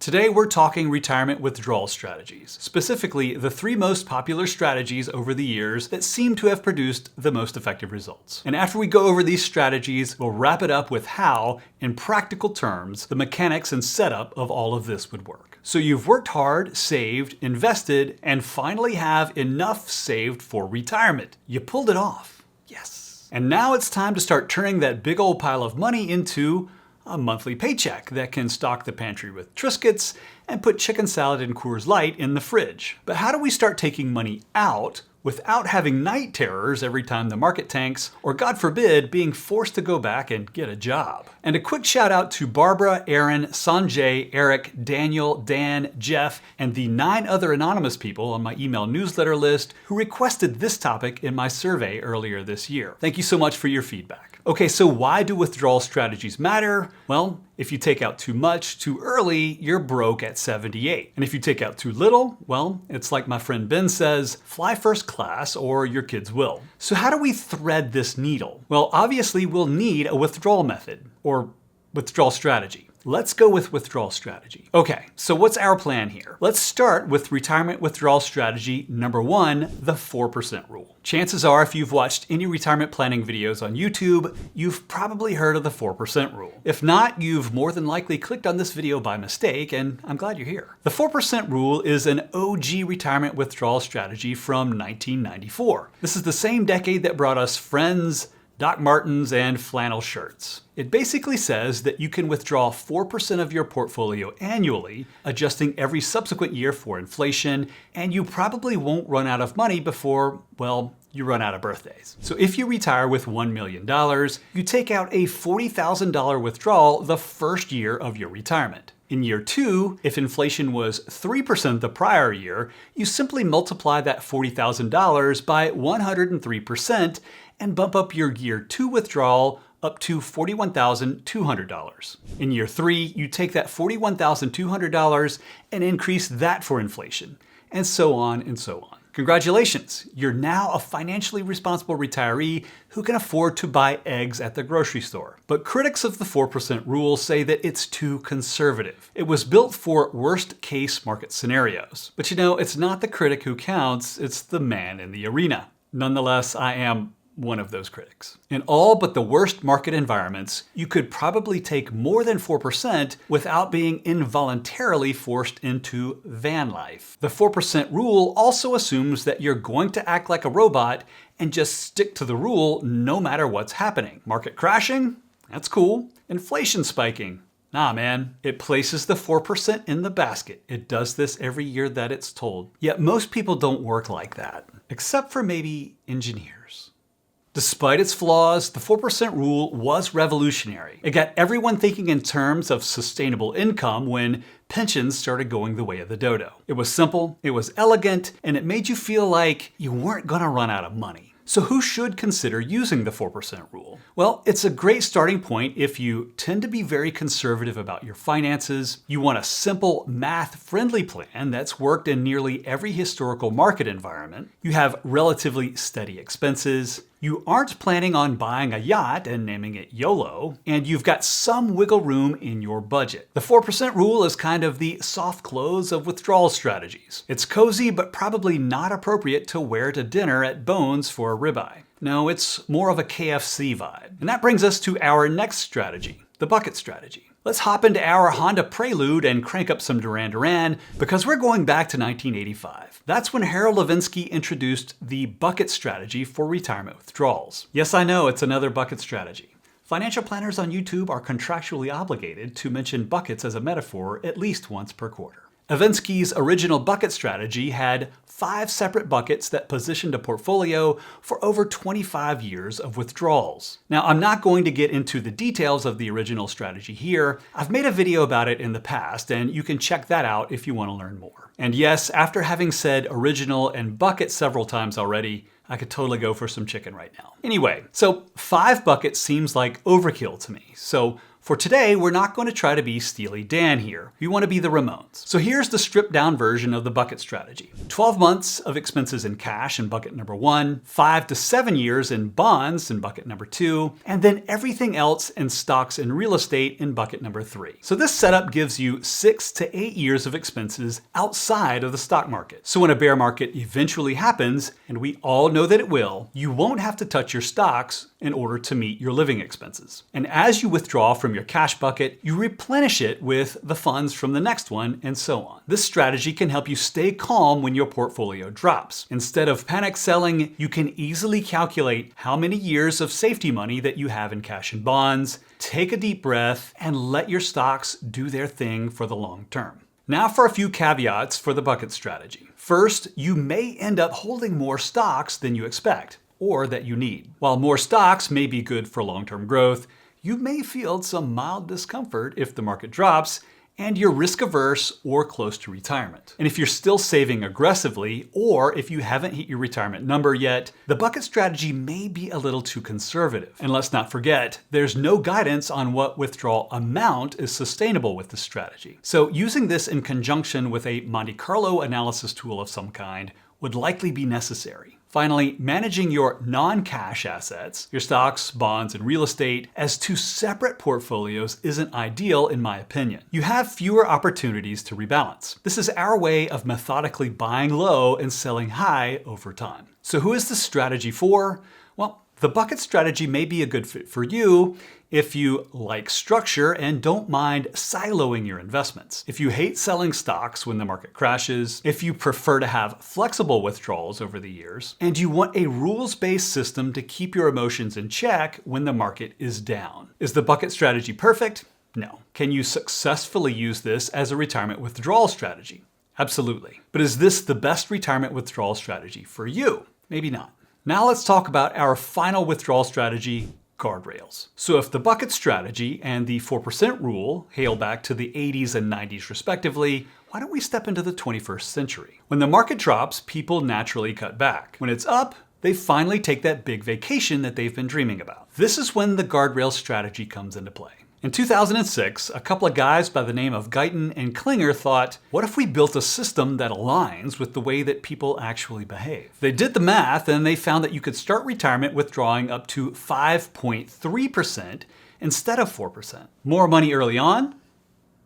Today we're talking retirement withdrawal strategies, specifically the 3 most popular strategies over the years that seem to have produced the most effective results. And after we go over these strategies, we'll wrap it up with how, in practical terms, the mechanics and setup of all of this would work. So you've worked hard, saved, invested, and finally have enough saved for retirement. You pulled it off. Yes. And now it's time to start turning that big old pile of money into a monthly paycheck that can stock the pantry with Triscuits and put chicken salad and Coors Light in the fridge. But how do we start taking money out without having night terrors every time the market tanks, or God forbid, being forced to go back and get a job? And a quick shout out to Barbara, Aaron, Sanjay, Eric, Daniel, Dan, Jeff, and the 9 other anonymous people on my email newsletter list who requested this topic in my survey earlier this year. Thank you so much for your feedback. Okay, so why do withdrawal strategies matter? Well, if you take out too much too early, you're broke at 78. And if you take out too little, well, it's like my friend Ben says, fly first class or your kids will. So how do we thread this needle? Well, obviously we'll need a withdrawal method or withdrawal strategy. Let's go with withdrawal strategy. Okay, so what's our plan here? Let's start with retirement withdrawal strategy number 1, the 4% rule. Chances are, if you've watched any retirement planning videos on YouTube, you've probably heard of the 4% rule. If not, you've more than likely clicked on this video by mistake, and I'm glad you're here. The 4% rule is an OG retirement withdrawal strategy from 1994. This is the same decade that brought us Friends, Doc Martens, and flannel shirts. It basically says that you can withdraw 4% of your portfolio annually, adjusting every subsequent year for inflation, and you probably won't run out of money before, well, you run out of birthdays. So if you retire with $1 million, you take out a $40,000 withdrawal the first year of your retirement. In year 2, if inflation was 3% the prior year, you simply multiply that $40,000 by 103% and bump up your year 2 withdrawal up to $41,200. In year 3, you take that $41,200 and increase that for inflation, and so on and so on. Congratulations, you're now a financially responsible retiree who can afford to buy eggs at the grocery store. But critics of the 4% rule say that it's too conservative. It was built for worst-case market scenarios. But you know, it's not the critic who counts, it's the man in the arena. Nonetheless, I am one of those critics. In all but the worst market environments, you could probably take more than 4% without being involuntarily forced into van life. The 4% rule also assumes that you're going to act like a robot and just stick to the rule no matter what's happening. Market crashing? That's cool. Inflation spiking? Nah, man. It places the 4% in the basket. It does this every year that it's told. Yet most people don't work like that, except for maybe engineers. Despite its flaws, the 4% rule was revolutionary. It got everyone thinking in terms of sustainable income when pensions started going the way of the dodo. It was simple, it was elegant, and it made you feel like you weren't gonna run out of money. So who should consider using the 4% rule? Well, it's a great starting point if you tend to be very conservative about your finances, you want a simple, math-friendly plan that's worked in nearly every historical market environment, you have relatively steady expenses, you aren't planning on buying a yacht and naming it YOLO, and you've got some wiggle room in your budget. The 4% rule is kind of the soft clothes of withdrawal strategies. It's cozy, but probably not appropriate to wear to dinner at Bones for a ribeye. No, it's more of a KFC vibe. And that brings us to our next strategy, the bucket strategy. Let's hop into our Honda Prelude and crank up some Duran Duran because we're going back to 1985. That's when Harold Levinsky introduced the bucket strategy for retirement withdrawals. Yes, I know, it's another bucket strategy. Financial planners on YouTube are contractually obligated to mention buckets as a metaphor at least once per quarter. Levinsky's original bucket strategy had 5 separate buckets that positioned a portfolio for over 25 years of withdrawals. Now, I'm not going to get into the details of the original strategy here. I've made a video about it in the past, and you can check that out if you want to learn more. And yes, after having said original and bucket several times already, I could totally go for some chicken right now. Anyway, so 5 buckets seems like overkill to me. So For today, we're not going to try to be Steely Dan here. We want to be the Ramones. So here's the stripped down version of the bucket strategy. 12 months of expenses in cash in bucket number 1, 5 to 7 years in bonds in bucket number 2, and then everything else in stocks and real estate in bucket number 3. So this setup gives you 6 to 8 years of expenses outside of the stock market. So when a bear market eventually happens, and we all know that it will, you won't have to touch your stocks in order to meet your living expenses. And as you withdraw from your cash bucket, you replenish it with the funds from the next one, and so on. This strategy can help you stay calm when your portfolio drops. Instead of panic selling, you can easily calculate how many years of safety money that you have in cash and bonds, take a deep breath, and let your stocks do their thing for the long term. Now for a few caveats for the bucket strategy. First, you may end up holding more stocks than you expect, or that you need. While more stocks may be good for long-term growth, you may feel some mild discomfort if the market drops and you're risk averse or close to retirement. And if you're still saving aggressively, or if you haven't hit your retirement number yet, the bucket strategy may be a little too conservative. And let's not forget, there's no guidance on what withdrawal amount is sustainable with this strategy. So using this in conjunction with a Monte Carlo analysis tool of some kind would likely be necessary. Finally, managing your non-cash assets, your stocks, bonds, and real estate, as two separate portfolios isn't ideal in my opinion. You have fewer opportunities to rebalance. This is our way of methodically buying low and selling high over time. So who is this strategy for? Well, the bucket strategy may be a good fit for you if you like structure and don't mind siloing your investments. If you hate selling stocks when the market crashes, if you prefer to have flexible withdrawals over the years, and you want a rules-based system to keep your emotions in check when the market is down. Is the bucket strategy perfect? No. Can you successfully use this as a retirement withdrawal strategy? Absolutely. But is this the best retirement withdrawal strategy for you? Maybe not. Now let's talk about our final withdrawal strategy, guardrails. So if the bucket strategy and the 4% rule hail back to the 80s and 90s respectively, why don't we step into the 21st century? When the market drops, people naturally cut back. When it's up, they finally take that big vacation that they've been dreaming about. This is when the guardrail strategy comes into play. In 2006, a couple of guys by the name of Guyton and Klinger thought, what if we built a system that aligns with the way that people actually behave? They did the math and they found that you could start retirement withdrawing up to 5.3% instead of 4%. More money early on?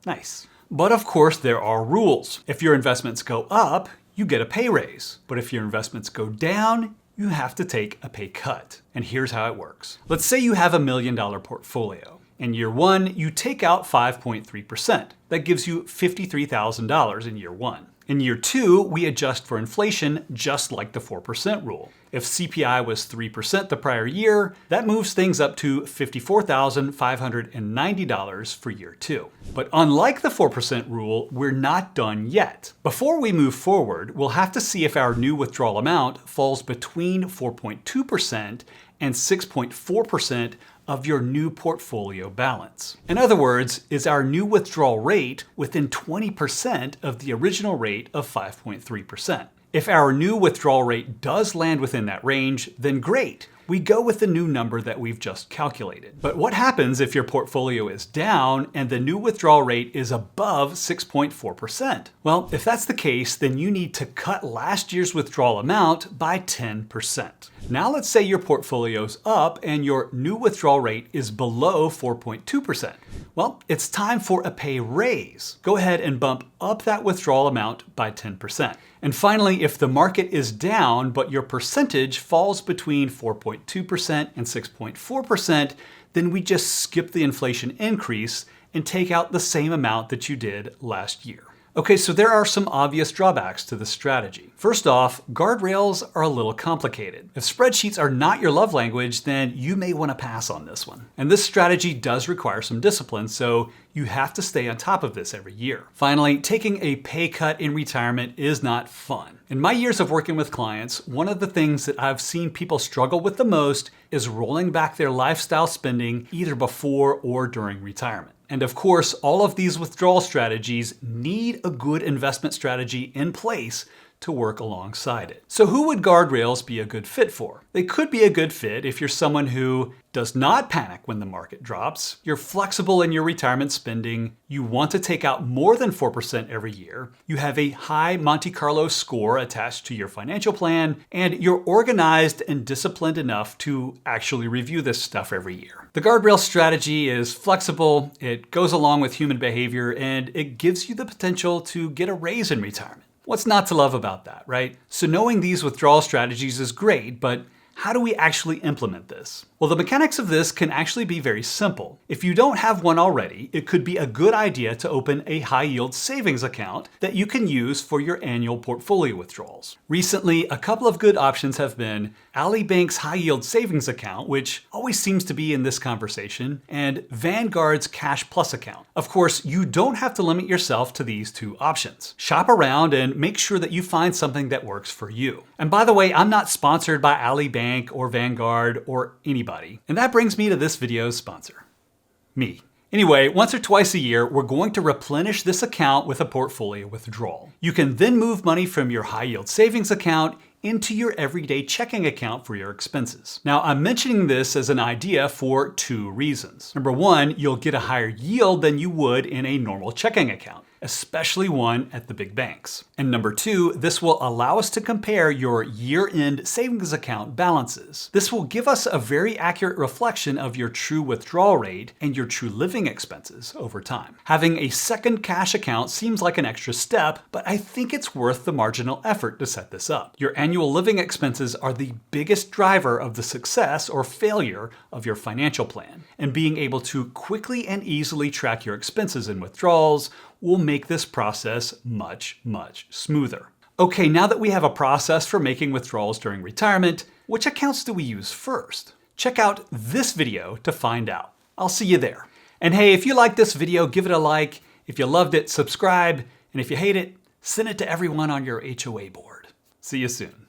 Nice. But of course there are rules. If your investments go up, you get a pay raise. But if your investments go down, you have to take a pay cut. And here's how it works. Let's say you have $1 million portfolio. In year 1, you take out 5.3%. That gives you $53,000 in year 1. In year 2, we adjust for inflation just like the 4% rule. If CPI was 3% the prior year, that moves things up to $54,590 for year 2. But unlike the 4% rule, we're not done yet. Before we move forward, we'll have to see if our new withdrawal amount falls between 4.2% and 6.4% of your new portfolio balance. In other words, is our new withdrawal rate within 20% of the original rate of 5.3%? If our new withdrawal rate does land within that range, then great. We go with the new number that we've just calculated. But what happens if your portfolio is down and the new withdrawal rate is above 6.4%? Well, if that's the case, then you need to cut last year's withdrawal amount by 10%. Now let's say your portfolio's up and your new withdrawal rate is below 4.2%. Well, it's time for a pay raise. Go ahead and bump up that withdrawal amount by 10%. And finally, if the market is down, but your percentage falls between 4.2% and 6.4%, then we just skip the inflation increase and take out the same amount that you did last year. Okay, so there are some obvious drawbacks to this strategy. First off, guardrails are a little complicated. If spreadsheets are not your love language, then you may want to pass on this one. And this strategy does require some discipline, so you have to stay on top of this every year. Finally, taking a pay cut in retirement is not fun. In my years of working with clients, one of the things that I've seen people struggle with the most is rolling back their lifestyle spending either before or during retirement. And of course, all of these withdrawal strategies need a good investment strategy in place to work alongside it. So who would guardrails be a good fit for? They could be a good fit if you're someone who does not panic when the market drops, you're flexible in your retirement spending, you want to take out more than 4% every year, you have a high Monte Carlo score attached to your financial plan, and you're organized and disciplined enough to actually review this stuff every year. The guardrail strategy is flexible, it goes along with human behavior, and it gives you the potential to get a raise in retirement. What's not to love about that, right? So knowing these withdrawal strategies is great, but how do we actually implement this? Well, the mechanics of this can actually be very simple. If you don't have one already, it could be a good idea to open a high-yield savings account that you can use for your annual portfolio withdrawals. Recently, a couple of good options have been Ally Bank's high-yield savings account, which always seems to be in this conversation, and Vanguard's Cash Plus account. Of course, you don't have to limit yourself to these two options. Shop around and make sure that you find something that works for you. And by the way, I'm not sponsored by Ally Bank or Vanguard or anybody. And that brings me to this video's sponsor, me. Anyway, once or twice a year, we're going to replenish this account with a portfolio withdrawal. You can then move money from your high-yield savings account into your everyday checking account for your expenses. Now, I'm mentioning this as an idea for two reasons. Number one, you'll get a higher yield than you would in a normal checking account, especially one at the big banks. And number two, this will allow us to compare your year-end savings account balances. This will give us a very accurate reflection of your true withdrawal rate and your true living expenses over time. Having a second cash account seems like an extra step, but I think it's worth the marginal effort to set this up. Your annual living expenses are the biggest driver of the success or failure of your financial plan, and being able to quickly and easily track your expenses and withdrawals will make this process much, much smoother. Okay, now that we have a process for making withdrawals during retirement, which accounts do we use first? Check out this video to find out. I'll see you there. And hey, if you like this video, give it a like. If you loved it, subscribe. And if you hate it, send it to everyone on your HOA board. See you soon.